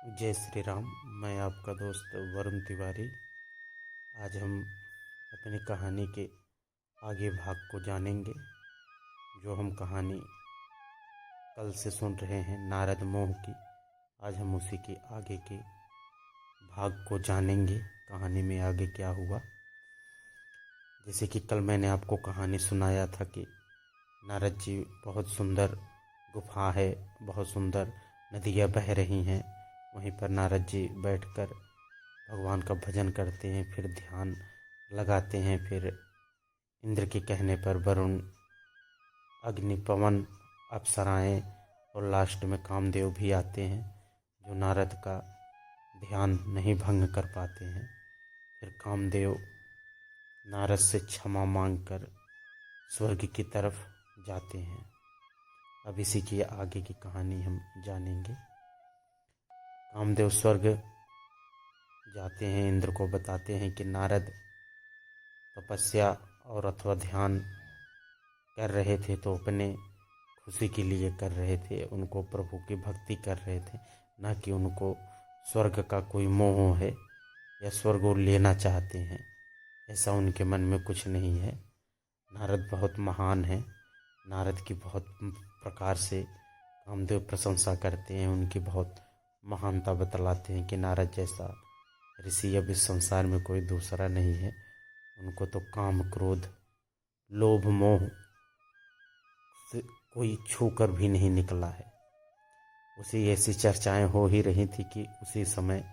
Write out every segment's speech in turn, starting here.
जय श्री राम। मैं आपका दोस्त वरुण तिवारी। आज हम अपनी कहानी के आगे भाग को जानेंगे। जो हम कहानी कल से सुन रहे हैं नारद मोह की, आज हम उसी के आगे के भाग को जानेंगे। कहानी में आगे क्या हुआ। जैसे कि कल मैंने आपको कहानी सुनाया था कि नारद जी, बहुत सुंदर गुफा है, बहुत सुंदर नदियाँ बह रही हैं। वहीं पर नारद जी बैठकर भगवान का भजन करते हैं, फिर ध्यान लगाते हैं। फिर इंद्र के कहने पर वरुण, अग्नि, पवन, अप्सराएं और लास्ट में कामदेव भी आते हैं, जो नारद का ध्यान नहीं भंग कर पाते हैं। फिर कामदेव नारद से क्षमा मांगकर स्वर्ग की तरफ जाते हैं। अब इसी की आगे की कहानी हम जानेंगे। कामदेव स्वर्ग जाते हैं, इंद्र को बताते हैं कि नारद तपस्या और अथवा ध्यान कर रहे थे, तो अपने खुशी के लिए कर रहे थे, उनको प्रभु की भक्ति कर रहे थे, ना कि उनको स्वर्ग का कोई मोह है या स्वर्ग वो लेना चाहते हैं। ऐसा उनके मन में कुछ नहीं है। नारद बहुत महान है। नारद की बहुत प्रकार से कामदेव प्रशंसा करते हैं, उनकी बहुत महानता बतलाते हैं कि नारद जैसा ऋषि अब इस संसार में कोई दूसरा नहीं है। उनको तो काम, क्रोध, लोभ, मोह से कोई छू कर भी नहीं निकला है। उसी ऐसी चर्चाएं हो ही रही थी कि उसी समय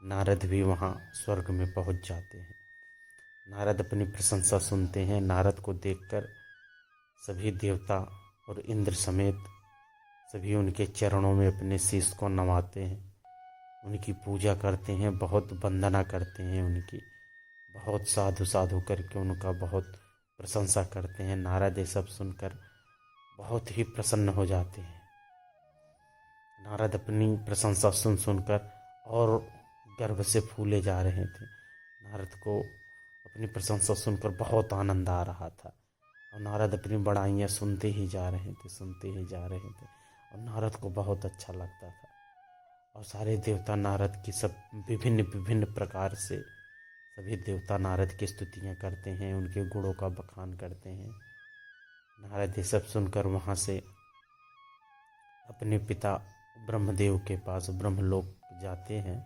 नारद भी वहाँ स्वर्ग में पहुँच जाते हैं। नारद अपनी प्रशंसा सुनते हैं। नारद को देखकर सभी देवता और इंद्र समेत सभी उनके चरणों में अपने शीश को नवाते हैं, उनकी पूजा करते हैं, बहुत वंदना करते हैं उनकी, बहुत साधु साधु करके उनका बहुत प्रशंसा करते हैं। नारद ये सब सुनकर बहुत ही प्रसन्न हो जाते हैं। नारद अपनी प्रशंसा सुन सुनकर और गर्व से फूले जा रहे थे। नारद को अपनी प्रशंसा सुनकर बहुत आनंद आ रहा था, और नारद अपनी बड़ाइयाँ सुनते ही जा रहे थे, सुनते ही जा रहे थे, और नारद को बहुत अच्छा लगता था। और सारे देवता नारद की सब विभिन्न विभिन्न प्रकार से सभी देवता नारद की स्तुतियाँ करते हैं, उनके गुणों का बखान करते हैं। नारद ये सब सुनकर वहाँ से अपने पिता ब्रह्मदेव के पास ब्रह्मलोक जाते हैं,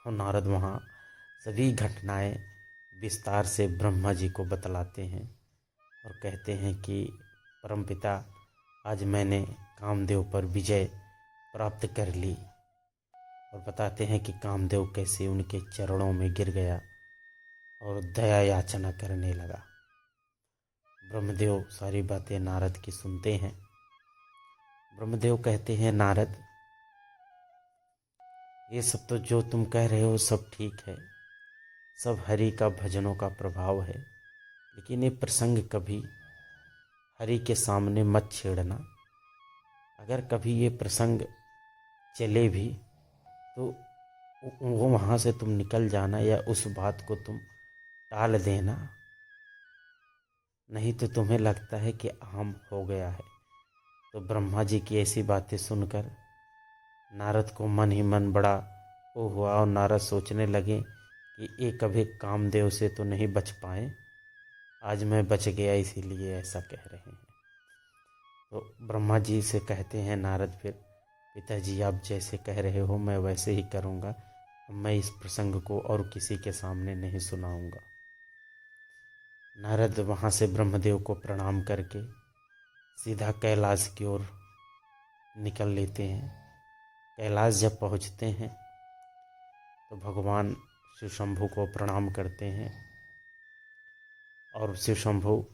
और नारद वहाँ सभी घटनाएं विस्तार से ब्रह्मा जी को बतलाते हैं और कहते हैं कि परमपिता, आज मैंने कामदेव पर विजय प्राप्त कर ली। और बताते हैं कि कामदेव कैसे उनके चरणों में गिर गया और दया याचना करने लगा। ब्रह्मदेव सारी बातें नारद की सुनते हैं। ब्रह्मदेव कहते हैं, नारद, ये सब तो जो तुम कह रहे हो सब ठीक है, सब हरि का भजनों का प्रभाव है, लेकिन ये प्रसंग कभी हरि के सामने मत छेड़ना। अगर कभी ये प्रसंग चले भी तो वो वहाँ से तुम निकल जाना, या उस बात को तुम टाल देना, नहीं तो तुम्हें लगता है कि आम हो गया है। तो ब्रह्मा जी की ऐसी बातें सुनकर नारद को मन ही मन बड़ा वो हुआ, और नारद सोचने लगे कि ये कभी कामदेव से तो नहीं बच पाए, आज मैं बच गया इसीलिए ऐसा कह रहे हैं। तो ब्रह्मा जी से कहते हैं नारद, फिर पिताजी आप जैसे कह रहे हो मैं वैसे ही करूँगा, मैं इस प्रसंग को और किसी के सामने नहीं सुनाऊंगा। नारद वहाँ से ब्रह्मदेव को प्रणाम करके सीधा कैलाश की ओर निकल लेते हैं। कैलाश जब पहुँचते हैं तो भगवान शिव शंभु को प्रणाम करते हैं, और शिव शंभु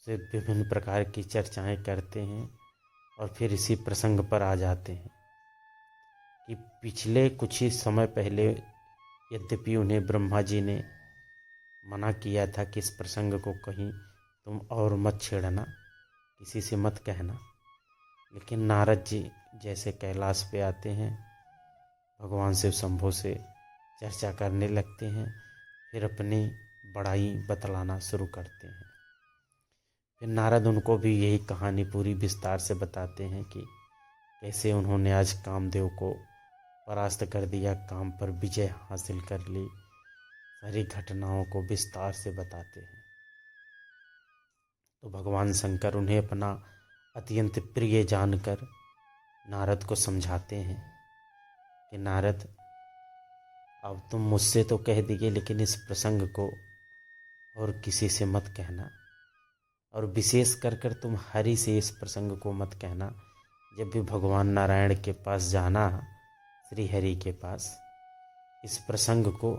से विभिन्न प्रकार की चर्चाएं करते हैं, और फिर इसी प्रसंग पर आ जाते हैं कि पिछले कुछ ही समय पहले यद्यपि उन्हें ब्रह्मा जी ने मना किया था कि इस प्रसंग को कहीं तुम और मत छेड़ना, किसी से मत कहना, लेकिन नारद जी जैसे कैलाश पे आते हैं, भगवान शिव शंभु से चर्चा करने लगते हैं, फिर अपनी बड़ाई बतलाना शुरू करते हैं। फिर नारद उनको भी यही कहानी पूरी विस्तार से बताते हैं कि कैसे उन्होंने आज कामदेव को परास्त कर दिया, काम पर विजय हासिल कर ली। सारी घटनाओं को विस्तार से बताते हैं। तो भगवान शंकर उन्हें अपना अत्यंत प्रिय जानकर नारद को समझाते हैं कि नारद, अब तुम मुझसे तो कह दिए, लेकिन इस प्रसंग को और किसी से मत कहना, और विशेष कर तुम हरि से इस प्रसंग को मत कहना। जब भी भगवान नारायण के पास जाना, श्री हरि के पास, इस प्रसंग को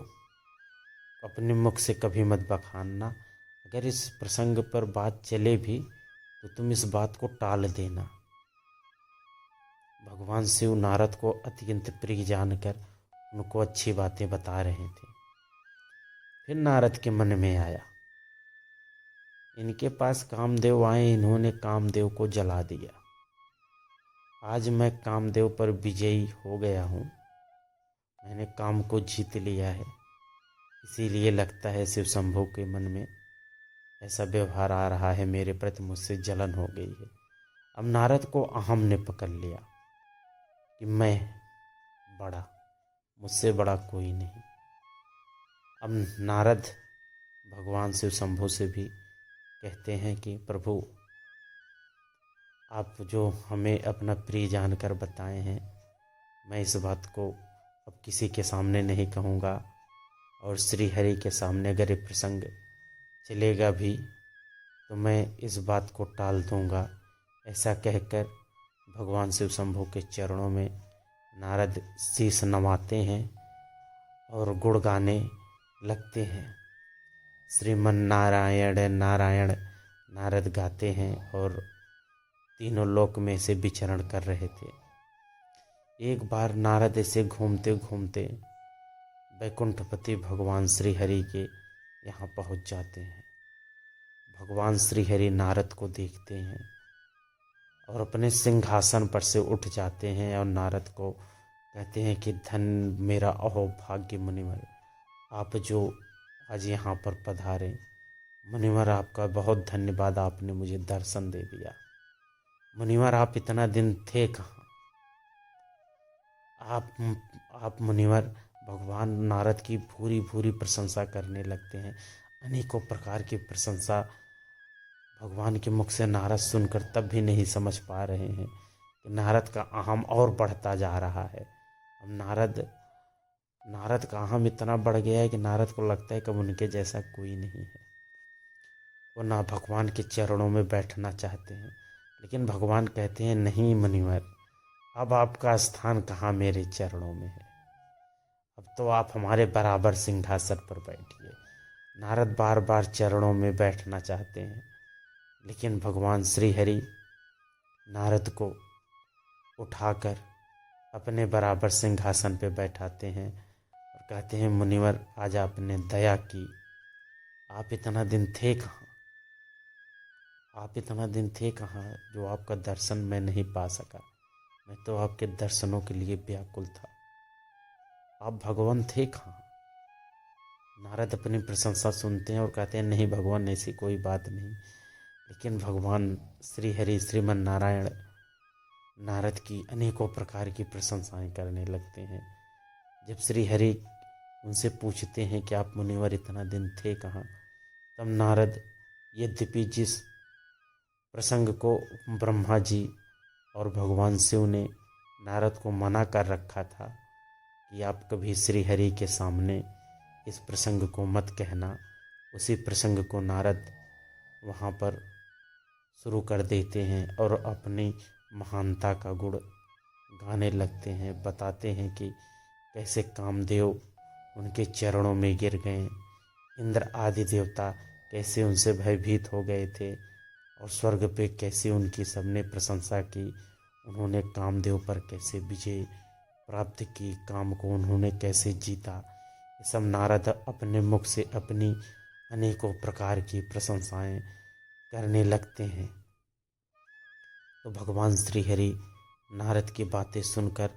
अपने मुख से कभी मत बखानना। अगर इस प्रसंग पर बात चले भी तो तुम इस बात को टाल देना। भगवान शिव नारद को अत्यंत प्रिय जानकर उनको अच्छी बातें बता रहे थे। फिर नारद के मन में आया, इनके पास कामदेव आए, इन्होंने कामदेव को जला दिया। आज मैं कामदेव पर विजयी हो गया हूँ, मैंने काम को जीत लिया है। इसीलिए लगता है शिव शंभू के मन में ऐसा व्यवहार आ रहा है, मेरे प्रति मुझसे जलन हो गई है। अब नारद को अहम ने पकड़ लिया कि मैं बड़ा, मुझसे बड़ा कोई नहीं। अब नारद भगवान शिव शंभू से भी कहते हैं कि प्रभु, आप जो हमें अपना प्रिय जानकर बताए हैं, मैं इस बात को अब किसी के सामने नहीं कहूँगा, और श्री हरि के सामने अगर ये प्रसंग चलेगा भी तो मैं इस बात को टाल दूँगा। ऐसा कहकर भगवान शिव शंभू के चरणों में नारद शीश नवाते हैं और गुण गाने लगते हैं। श्रीमन नारायण नारायण नारद गाते हैं और तीनों लोक में से विचरण कर रहे थे। एक बार नारद ऐसे घूमते घूमते वैकुंठपति भगवान श्री हरि के यहाँ पहुँच जाते हैं। भगवान श्री हरि नारद को देखते हैं और अपने सिंहासन पर से उठ जाते हैं और नारद को कहते हैं कि धन मेरा अहोभाग्य मुनिवर, आप जो आज यहाँ पर पधारे। मुनिवर, आपका बहुत धन्यवाद, आपने मुझे दर्शन दे दिया। मुनिवर, आप इतना दिन थे कहाँ? आप मुनिवर, भगवान नारद की भूरी भूरी प्रशंसा करने लगते हैं। अनेकों प्रकार की प्रशंसा भगवान के मुख से नारद सुनकर तब भी नहीं समझ पा रहे हैं कि नारद का अहम और बढ़ता जा रहा है। अब नारद का अहम इतना बढ़ गया है कि नारद को लगता है कि उनके जैसा कोई नहीं है। वो ना भगवान के चरणों में बैठना चाहते हैं, लेकिन भगवान कहते हैं, नहीं मुनिवर, अब आपका स्थान कहाँ मेरे चरणों में है, अब तो आप हमारे बराबर सिंहासन पर बैठिए। नारद बार बार चरणों में बैठना चाहते हैं, लेकिन भगवान श्री हरि नारद को उठाकर अपने बराबर सिंहासन पर बैठाते हैं और कहते हैं, मुनिवर, आज आपने दया की। आप इतना दिन थे कहाँ? आप इतना दिन थे कहाँ जो आपका दर्शन मैं नहीं पा सका? मैं तो आपके दर्शनों के लिए व्याकुल था। आप भगवान थे कहाँ? नारद अपनी प्रशंसा सुनते हैं और कहते हैं, नहीं भगवान, ऐसी कोई बात नहीं। लेकिन भगवान श्री हरि श्रीमन नारायण नारद की अनेकों प्रकार की प्रशंसाएं करने लगते हैं। जब श्री हरि उनसे पूछते हैं कि आप मुनिवर इतना दिन थे कहाँ, तब नारद, यद्यपि जिस प्रसंग को ब्रह्मा जी और भगवान शिव ने नारद को मना कर रखा था कि आप कभी श्री हरि के सामने इस प्रसंग को मत कहना, उसी प्रसंग को नारद वहाँ पर शुरू कर देते हैं और अपनी महानता का गुण गाने लगते हैं। बताते हैं कि कैसे कामदेव उनके चरणों में गिर गए, इंद्र आदि देवता कैसे उनसे भयभीत हो गए थे, और स्वर्ग पे कैसे उनकी सबने प्रशंसा की। उन्होंने कामदेव पर कैसे विजय प्राप्त की, काम को उन्होंने कैसे जीता। ये सब नारद अपने मुख से अपनी अनेकों प्रकार की प्रशंसाएं करने लगते हैं। तो भगवान श्री हरि नारद की बातें सुनकर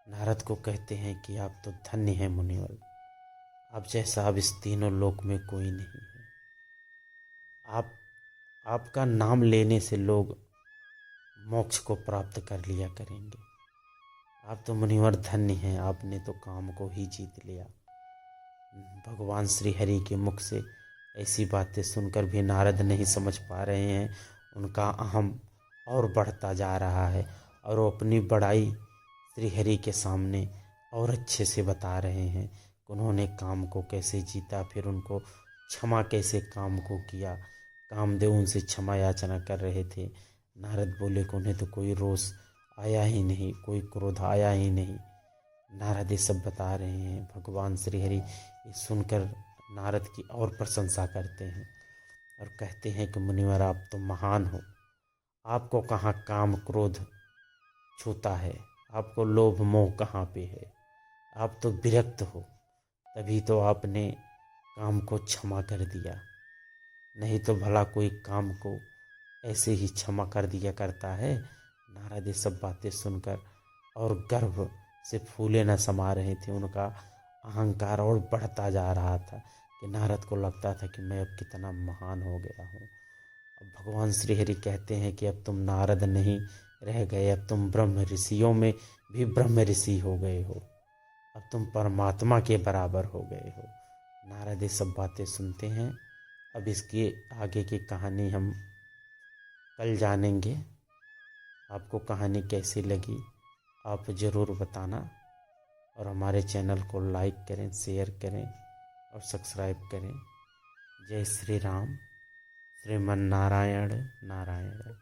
नारद को कहते हैं कि आप तो धन्य हैं मुनिवर, आप जैसा अब इस तीनों लोक में कोई नहीं है। आपका नाम लेने से लोग मोक्ष को प्राप्त कर लिया करेंगे। आप तो मुनिवर धन्य हैं, आपने तो काम को ही जीत लिया। भगवान श्री हरि के मुख से ऐसी बातें सुनकर भी नारद नहीं समझ पा रहे हैं। उनका अहम और बढ़ता जा रहा है और वो अपनी बड़ाई श्री हरि के सामने और अच्छे से बता रहे हैं कि उन्होंने काम को कैसे जीता, फिर उनको क्षमा कैसे काम को किया। कामदेव उनसे क्षमा याचना कर रहे थे। नारद बोले कि उन्हें तो कोई रोष आया ही नहीं, कोई क्रोध आया ही नहीं। नारद ये सब बता रहे हैं। भगवान श्री हरि ये सुनकर नारद की और प्रशंसा करते हैं और कहते हैं कि मुनिवर आप तो महान हो, आपको कहाँ काम क्रोध छूता है, आपको लोभ मोह कहाँ पे है, आप तो विरक्त हो, तभी तो आपने काम को क्षमा कर दिया। नहीं तो भला कोई काम को ऐसे ही क्षमा कर दिया करता है। नारद ये सब बातें सुनकर और गर्व से फूले न समा रहे थे। उनका अहंकार और बढ़ता जा रहा था कि नारद को लगता था कि मैं अब कितना महान हो गया हूँ। अब भगवान श्री हरि कहते हैं कि अब तुम नारद नहीं रह गए, अब तुम ब्रह्म ऋषियों में भी ब्रह्म ऋषि हो गए हो, अब तुम परमात्मा के बराबर हो गए हो। नारद ये सब बातें सुनते हैं। अब इसकी आगे की कहानी हम कल जानेंगे। आपको कहानी कैसी लगी आप ज़रूर बताना और हमारे चैनल को लाइक करें, शेयर करें और सब्सक्राइब करें। जय श्री राम। श्रीमन नारायण नारायण।